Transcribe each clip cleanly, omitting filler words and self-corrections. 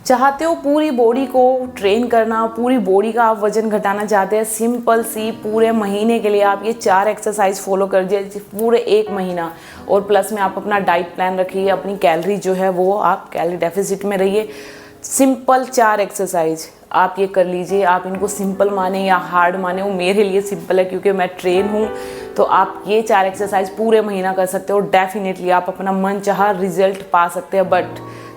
चाहते हो पूरी बॉडी को ट्रेन करना, पूरी बॉडी का आप वजन घटाना चाहते हैं, सिंपल सी पूरे महीने के लिए आप ये 4 एक्सरसाइज फॉलो कर दीजिए पूरे 1 महीना। और प्लस में आप अपना डाइट प्लान रखिए, अपनी कैलोरी जो है वो आप कैलोरी डेफिसिट में रहिए। सिंपल 4 एक्सरसाइज आप ये कर लीजिए। आप इनको सिंपल माने या हार्ड माने, वो मेरे लिए सिंपल है क्योंकि मैं ट्रेन हूँ। तो आप ये 4 एक्सरसाइज पूरे महीना कर सकते हो, डेफिनेटली आप अपना मन चाहा रिजल्ट पा सकते हैं। बट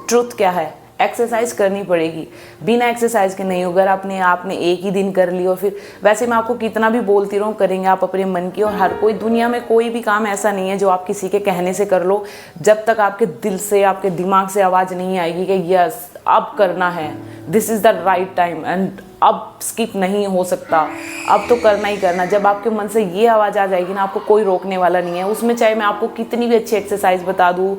ट्रुथ क्या है, एक्सरसाइज करनी पड़ेगी, बिना एक्सरसाइज के नहीं होगा। आपने एक ही दिन कर ली और फिर वैसे मैं आपको कितना भी बोलती रहूँ, करेंगे आप अपने मन की। और हर कोई दुनिया में कोई भी काम ऐसा नहीं है जो आप किसी के कहने से कर लो, जब तक आपके दिल से, आपके दिमाग से आवाज़ नहीं आएगी कि यस अब करना है, this is the right time and अब स्किप नहीं हो सकता, अब तो करना ही करना। जब आपके मन से ये आवाज़ आ जाएगी ना, आपको कोई रोकने वाला नहीं है। उसमें चाहे मैं आपको कितनी भी अच्छी एक्सरसाइज बता दूँ,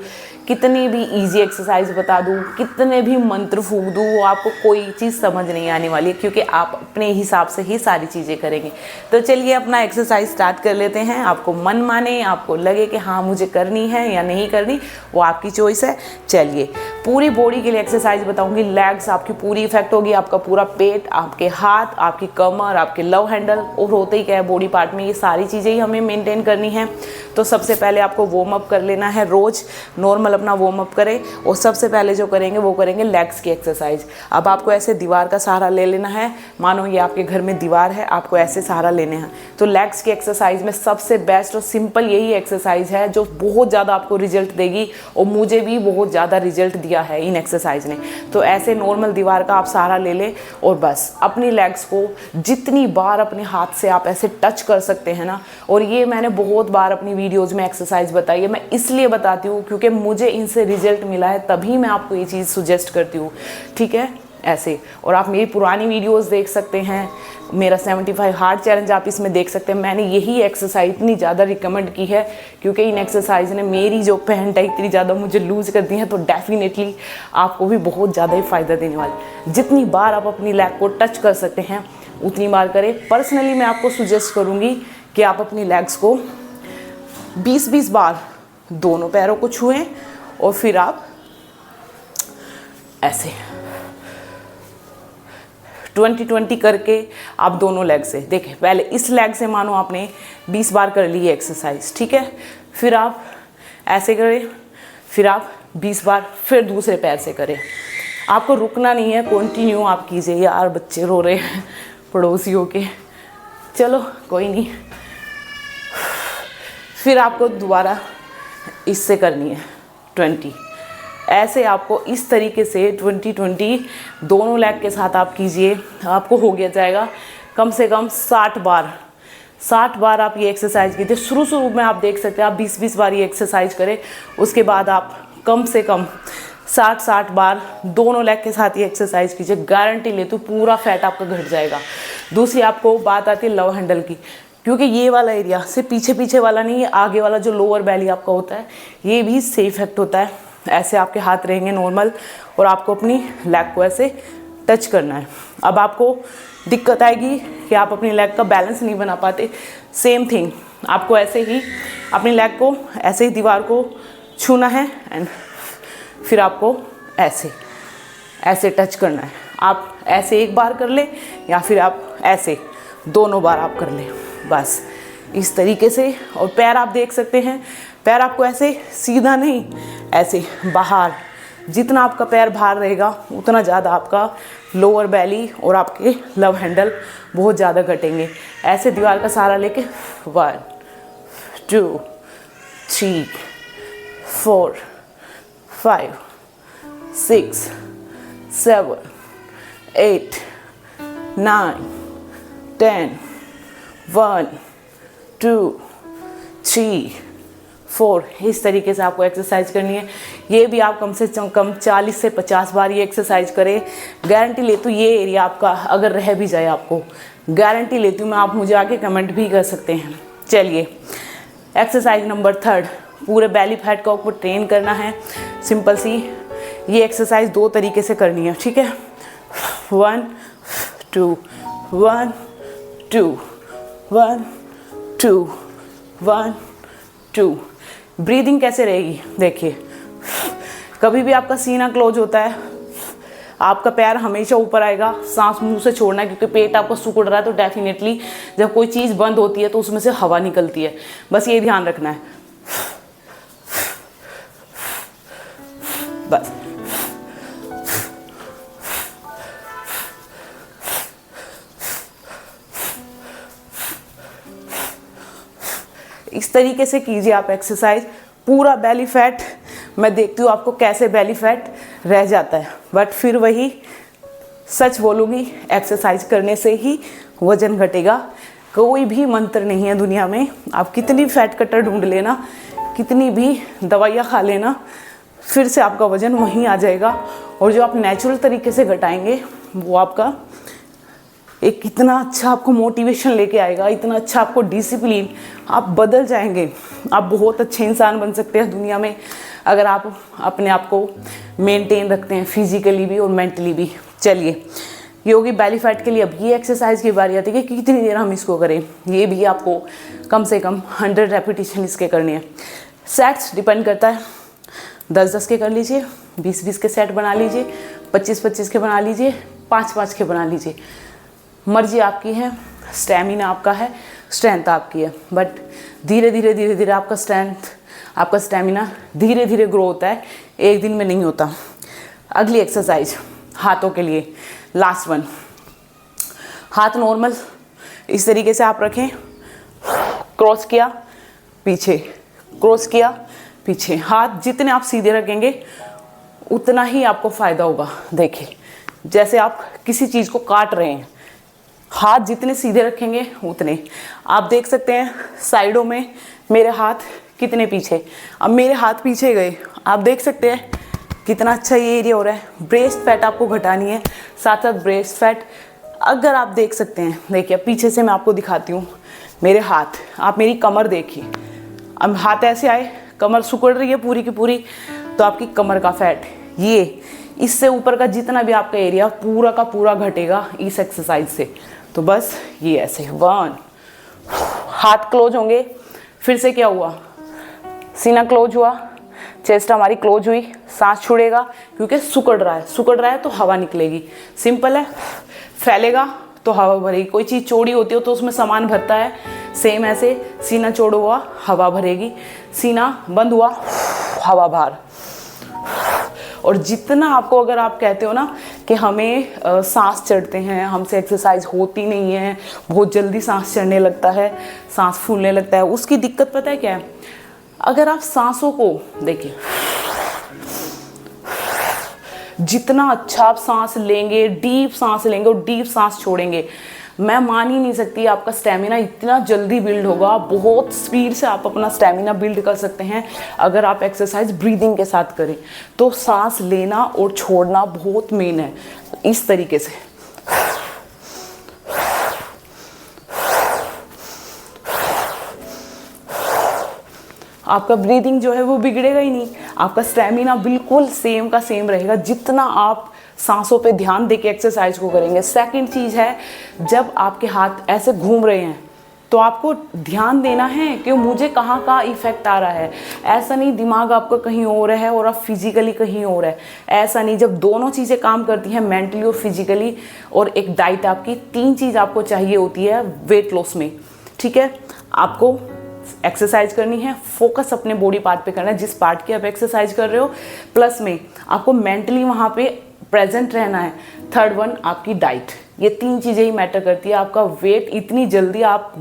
कितनी भी इजी एक्सरसाइज बता दूँ, कितने भी मंत्र फूंक दूँ, वो आपको कोई चीज़ समझ नहीं आने वाली है क्योंकि आप अपने हिसाब से ही सारी चीज़ें करेंगे। तो चलिए अपना एक्सरसाइज स्टार्ट कर लेते हैं। आपको मन माने, आपको लगे कि हाँ मुझे करनी है या नहीं करनी, वो आपकी चॉइस है। चलिए पूरी बॉडी के लिए एक्सरसाइज बताऊँगी। लेग्स आपकी पूरी इफेक्ट होगी, आपका पूरा पेट, आपके हाथ, आपकी कमर, आपके लव हैंडल, और होते ही क्या है बॉडी पार्ट में, ये सारी चीज़ें ही हमें मेंटेन करनी है। तो सबसे पहले आपको वार्म अप कर लेना है। रोज़ नॉर्मल अपना वार्म अप करें और सबसे पहले जो करेंगे वो करेंगे लेग्स की एक्सरसाइज। अब आपको ऐसे दीवार का सहारा ले लेना है, मानो ये आपके घर में दीवार है, आपको ऐसे सहारा लेने हैं। तो लेग्स की एक्सरसाइज में सबसे बेस्ट और सिंपल यही एक्सरसाइज है जो बहुत ज़्यादा आपको रिजल्ट देगी, और मुझे भी बहुत ज़्यादा रिजल्ट दिया है इन एक्सरसाइज ने। तो ऐसे नॉर्मल दीवार का आप सहारा ले लें और बस अपनी लेग्स को जितनी बार अपने हाथ से आप ऐसे टच कर सकते हैं ना, और ये मैंने बहुत बार अपनी वीडियोज़ में एक्सरसाइज बताई है। मैं इसलिए बताती हूँ क्योंकि मुझे इनसे रिजल्ट मिला है, तभी मैं आपको ये चीज़ सुजेस्ट करती हूँ, ठीक है ऐसे। और आप मेरी पुरानी वीडियोस देख सकते हैं, मेरा 75 हार्ड चैलेंज आप इसमें देख सकते हैं। मैंने यही एक्सरसाइज इतनी ज़्यादा रिकमेंड की है क्योंकि इन एक्सरसाइज ने मेरी जो पैंट है इतनी ज़्यादा मुझे लूज़ कर दी है। तो डेफिनेटली आपको भी बहुत ज़्यादा ही फ़ायदा देने वाली। जितनी बार आप अपनी लेग को टच कर सकते हैं उतनी बार करें। पर्सनली मैं आपको सुजेस्ट करूँगी कि आप अपनी लेग्स को 20-20 बार दोनों पैरों को छुएं और फिर आप ऐसे 20-20 करके आप दोनों लेग से देखें। पहले इस लेग से मानो आपने 20 बार कर ली है एक्सरसाइज, ठीक है। फिर आप ऐसे करें, फिर आप 20 बार फिर दूसरे पैर से करें। आपको रुकना नहीं है, कंटिन्यू आप कीजिए। यार बच्चे रो रहे हैं पड़ोसियों के, चलो कोई नहीं। फिर आपको दोबारा इससे करनी है 20। ऐसे आपको इस तरीके से 20-20 दोनों लेग के साथ आप कीजिए। आपको हो गया जाएगा कम से कम 60 बार। 60 बार आप ये एक्सरसाइज कीजिए। शुरू में आप देख सकते हैं आप 20-20 बार ये एक्सरसाइज करें, उसके बाद आप कम से कम 60-60 बार दोनों लेग के साथ ये एक्सरसाइज कीजिए। गारंटी लेती हूँ पूरा फैट आपका घट जाएगा। दूसरी आपको बात आती है लव हैंडल की, क्योंकि ये वाला एरिया सिर्फ पीछे वाला नहीं है, आगे वाला जो लोअर बेली आपका होता है ये भी इससे इफेक्ट होता है। ऐसे आपके हाथ रहेंगे नॉर्मल और आपको अपनी लेग को ऐसे टच करना है। अब आपको दिक्कत आएगी कि आप अपनी लेग का बैलेंस नहीं बना पाते। सेम थिंग, आपको ऐसे ही अपनी लेग को ऐसे ही दीवार को छूना है एंड फिर आपको ऐसे ऐसे टच करना है। आप ऐसे एक बार कर ले या फिर आप ऐसे दोनों बार आप कर ले, बस इस तरीके से। और पैर आप देख सकते हैं, पैर आपको ऐसे सीधा नहीं, ऐसे बाहर, जितना आपका पैर बाहर रहेगा उतना ज़्यादा आपका लोअर बेली और आपके लव हैंडल बहुत ज़्यादा घटेंगे। ऐसे दीवार का सहारा लेके 1 2 3 4 5 6 7 8 9 10 1 2 3 4 इस तरीके से आपको एक्सरसाइज करनी है। ये भी आप कम से कम 40 से 50 बार ये एक्सरसाइज करें। गारंटी लेती हूँ ये एरिया आपका अगर रह भी जाए, आपको गारंटी लेती हूँ मैं, आप मुझे आके कमेंट भी कर सकते हैं। चलिए एक्सरसाइज नंबर 3, पूरे बेली फैट को आपको ट्रेन करना है। सिंपल सी ये एक्सरसाइज 2 तरीके से करनी है, ठीक है। 1 2 1 2 1 2 1 2। ब्रीदिंग कैसे रहेगी देखिए, कभी भी आपका सीना क्लोज होता है, आपका पैर हमेशा ऊपर आएगा, सांस मुंह से छोड़ना है, क्योंकि पेट आपका सिकुड़ रहा है तो डेफिनेटली जब कोई चीज़ बंद होती है तो उसमें से हवा निकलती है, बस ये ध्यान रखना है। बस इस तरीके से कीजिए आप एक्सरसाइज। पूरा बेली फैट, मैं देखती हूँ आपको कैसे बेली फैट रह जाता है, बट फिर वही सच बोलूँगी, एक्सरसाइज करने से ही वज़न घटेगा। कोई भी मंत्र नहीं है दुनिया में, आप कितनी फैट कटर ढूंढ लेना, कितनी भी दवाइयाँ खा लेना, फिर से आपका वज़न वहीं आ जाएगा। और जो आप नेचुरल तरीके से घटाएंगे वो आपका एक कितना अच्छा आपको मोटिवेशन लेके आएगा, इतना अच्छा आपको डिसिप्लिन, आप बदल जाएंगे। आप बहुत अच्छे इंसान बन सकते हैं दुनिया में अगर आप अपने आप को मेंटेन रखते हैं, फिजिकली भी और मेंटली भी। चलिए, ये होगी बेली फैट के लिए। अब ये एक्सरसाइज की बारी आती है कि कितनी देर हम इसको करें। ये भी आपको कम से कम 100 रेपिटेशन इसके करने हैं। सेट्स डिपेंड करता है, 10-10 के कर लीजिए, 20-20 के सेट बना लीजिए, 25-25 के बना लीजिए, 5-5 के बना लीजिए, मर्जी आपकी है, स्टैमिना आपका है, स्ट्रेंथ आपकी है। बट धीरे धीरे आपका स्ट्रेंथ, आपका स्टैमिना धीरे धीरे ग्रो होता है, एक दिन में नहीं होता। अगली एक्सरसाइज हाथों के लिए, लास्ट वन। हाथ नॉर्मल इस तरीके से आप रखें, क्रॉस किया पीछे, क्रॉस किया पीछे। हाथ जितने आप सीधे रखेंगे उतना ही आपको फ़ायदा होगा। देखिए, जैसे आप किसी चीज़ को काट रहे हैं, हाथ जितने सीधे रखेंगे उतने। आप देख सकते हैं साइडों में मेरे हाथ कितने पीछे, अब मेरे हाथ पीछे गए, आप देख सकते हैं कितना अच्छा ये एरिया हो रहा है। ब्रेस्ट फैट आपको घटानी है, साथ साथ ब्रेस्ट फैट अगर आप देख सकते हैं, देखिए पीछे से मैं आपको दिखाती हूँ मेरे हाथ, आप मेरी कमर देखिए। अब हाथ ऐसे आए, कमर सिकुड़ रही है पूरी की पूरी, तो आपकी कमर का फैट, ये इससे ऊपर का जितना भी आपका एरिया पूरा का पूरा घटेगा इस एक्सरसाइज से। तो बस ये ऐसे 1, हाथ क्लोज होंगे, फिर से क्या हुआ, सीना क्लोज हुआ, चेस्ट हमारी क्लोज हुई, सांस छुड़ेगा क्योंकि सिकुड़ रहा है तो हवा निकलेगी। सिंपल है, फैलेगा तो हवा भरेगी। कोई चीज़ चौड़ी होती हो तो उसमें सामान भरता है, सेम ऐसे सीना चौड़ा हुआ हवा भरेगी, सीना बंद हुआ हवा बाहर। और जितना आपको, अगर आप कहते हो ना कि हमें सांस चढ़ते हैं, हमसे एक्सरसाइज होती नहीं है, बहुत जल्दी सांस चढ़ने लगता है, सांस फूलने लगता है, उसकी दिक्कत पता है क्या है? अगर आप सांसों को देखिए, जितना अच्छा आप सांस लेंगे, डीप सांस लेंगे और डीप सांस छोड़ेंगे, मैं मान ही नहीं सकती आपका स्टेमिना इतना जल्दी बिल्ड होगा। बहुत स्पीड से आप अपना स्टेमिना बिल्ड कर सकते हैं अगर आप एक्सरसाइज ब्रीदिंग के साथ करें। तो सांस लेना और छोड़ना बहुत मेन है, इस तरीके से। आपका ब्रीदिंग जो है वो बिगड़ेगा ही नहीं, आपका स्टेमिना बिल्कुल सेम का सेम रहेगा जितना आप सांसों पे ध्यान देके एक्सरसाइज को करेंगे। सेकंड चीज़ है, जब आपके हाथ ऐसे घूम रहे हैं तो आपको ध्यान देना है कि मुझे कहाँ का इफेक्ट आ रहा है। ऐसा नहीं दिमाग आपका कहीं और है और आप फिजिकली कहीं और है, ऐसा नहीं। जब दोनों चीज़ें काम करती हैं, मेंटली और फिजिकली, और एक डाइट आपकी, 3 चीज़ आपको चाहिए होती है वेट लॉस में। ठीक है, आपको एक्सरसाइज करनी है, फोकस अपने बॉडी पार्ट पे करना है जिस पार्ट की आप एक्सरसाइज कर रहे हो, प्लस में आपको मेंटली वहाँ पे प्रेजेंट रहना है। थर्ड वन आपकी डाइट। ये 3 चीज़ें ही मैटर करती है। आपका वेट इतनी जल्दी आप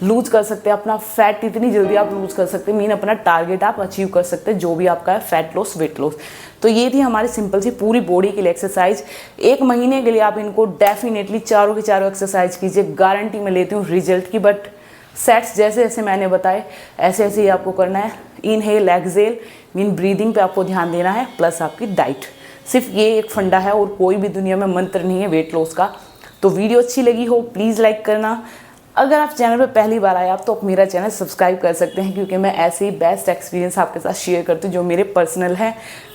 लूज कर सकते हैं, अपना फैट इतनी जल्दी आप लूज कर सकते हैं, मीन अपना टारगेट आप अचीव कर सकते हैं जो भी आपका है, फैट लॉस, वेट लॉस। तो ये थी हमारी सिंपल सी पूरी बॉडी के लिए एक्सरसाइज। 1 महीने के लिए आप इनको डेफिनेटली चारों के चारों एक्सरसाइज कीजिए, गारंटी मैं लेती हूँ रिजल्ट की। बट सेट्स जैसे जैसे मैंने बताए ऐसे ऐसे ही आपको करना है। इनहेल एक्सहेल मीन ब्रीदिंग पे आपको ध्यान देना है, प्लस आपकी डाइट। सिर्फ ये एक फंडा है और कोई भी दुनिया में मंत्र नहीं है वेट लॉस का। तो वीडियो अच्छी लगी हो प्लीज़ लाइक करना। अगर आप चैनल पर पहली बार आए आप तो आप मेरा चैनल सब्सक्राइब कर सकते हैं, क्योंकि मैं ऐसे ही बेस्ट एक्सपीरियंस आपके साथ शेयर करती हूँ जो मेरे पर्सनल है।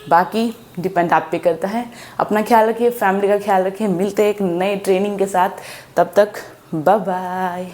बाकी डिपेंड आप पे करता है। अपना ख्याल रखिए, फैमिली का ख्याल रखिए। मिलते हैं एक नए ट्रेनिंग के साथ, तब तक बाय बाय।